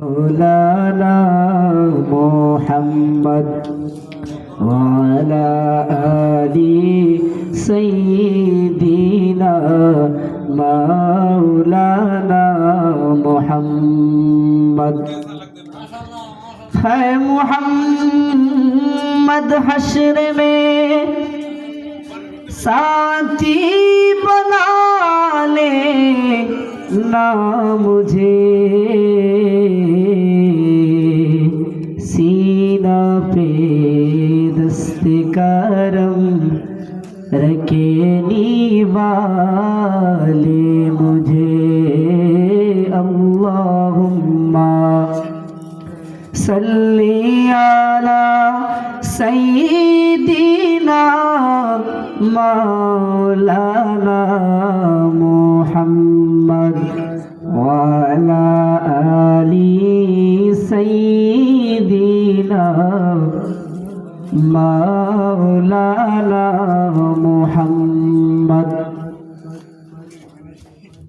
مولانا محمد وعلى آل سيدنا مولانا محمد ہے محمد حشر میں ساتھی بنا لے نا مجھے سینہ پہ دست کرم رکھنے والے مجھے اللہم صلی علی سیدنا مولانا محمد وعلى آل سيدنا مولانا محمد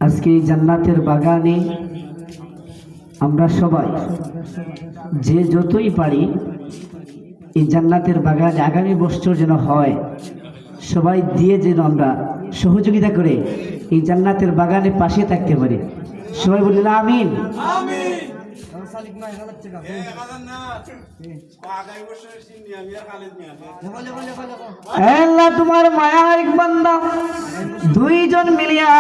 আজকে এই জান্নাতের বাগানে আমরা সবাই যে যতই পারি এই জান্নাতের বাগানে আগামী বছর যেন হয়, সবাই দিয়ে যেন আমরা সহযোগিতা করে এই জান্নাতের বাগানে পাশে থাকতে পারি। সবাই বললেন আমিন। আল্লাহ তোমার মায়া এক বান্দা দুইজন মিলিয়া